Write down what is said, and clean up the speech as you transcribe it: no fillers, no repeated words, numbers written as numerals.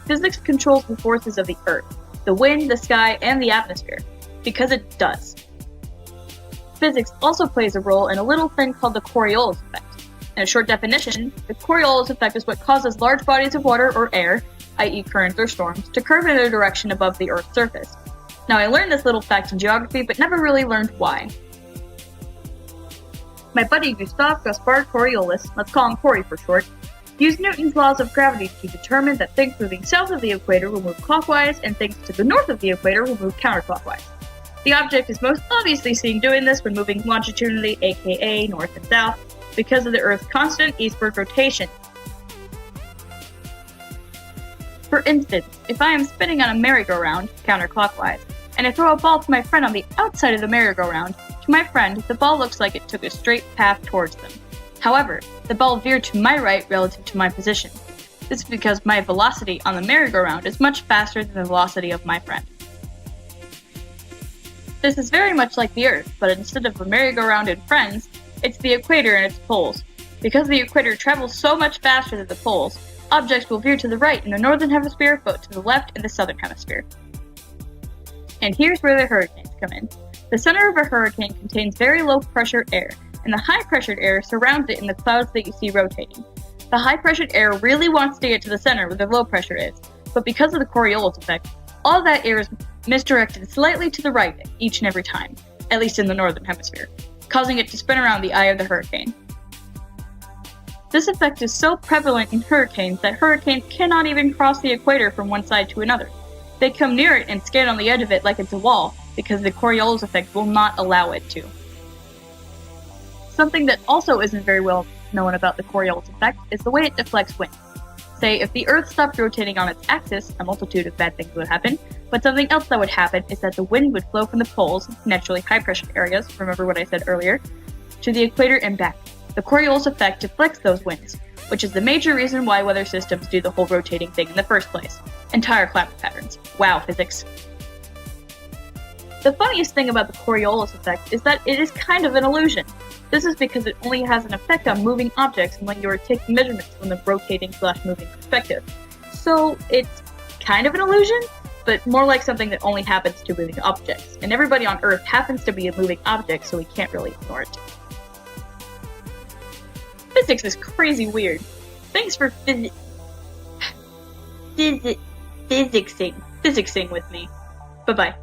physics controls the forces of the Earth, the wind, the sky, and the atmosphere. Because it does. Physics also plays a role in a little thing called the Coriolis Effect. In a short definition, the Coriolis Effect is what causes large bodies of water or air, i.e. currents or storms, to curve in a direction above the Earth's surface. Now, I learned this little fact in geography, but never really learned why. My buddy Gustave Gaspard Coriolis, let's call him Cory for short, used Newton's laws of gravity to determine that things moving south of the equator will move clockwise and things to the north of the equator will move counterclockwise. The object is most obviously seen doing this when moving longitudinally, aka north and south, because of the Earth's constant eastward rotation. For instance, if I am spinning on a merry-go-round, counterclockwise, and I throw a ball to my friend on the outside of the merry-go-round, to my friend, the ball looks like it took a straight path towards them. However, the ball veered to my right relative to my position. This is because my velocity on the merry-go-round is much faster than the velocity of my friend. This is very much like the Earth, but instead of a merry-go-round and friends, it's the equator and its poles. Because the equator travels so much faster than the poles, objects will veer to the right in the northern hemisphere, but to the left in the southern hemisphere. And here's where the hurricanes come in. The center of a hurricane contains very low-pressure air, and the high-pressured air surrounds it in the clouds that you see rotating. The high-pressured air really wants to get to the center where the low pressure is, but because of the Coriolis effect, all that air is misdirected slightly to the right each and every time, at least in the northern hemisphere, causing it to spin around the eye of the hurricane. This effect is so prevalent in hurricanes that hurricanes cannot even cross the equator from one side to another. They come near it and skate on the edge of it like it's a wall, because the Coriolis effect will not allow it to. Something that also isn't very well known about the Coriolis effect is the way it deflects wind. Say, if the Earth stopped rotating on its axis, a multitude of bad things would happen, but something else that would happen is that the wind would flow from the poles, naturally high-pressured areas, remember what I said earlier, to the equator and back. The Coriolis effect deflects those winds, which is the major reason why weather systems do the whole rotating thing in the first place. Entire climate patterns. Wow, physics. The funniest thing about the Coriolis effect is that it is kind of an illusion. This is because it only has an effect on moving objects when you are taking measurements from the rotating/moving perspective. So it's kind of an illusion, but more like something that only happens to moving objects. And everybody on Earth happens to be a moving object, so we can't really ignore it. Physics is crazy weird. Thanks for physicsing with me. Bye-bye.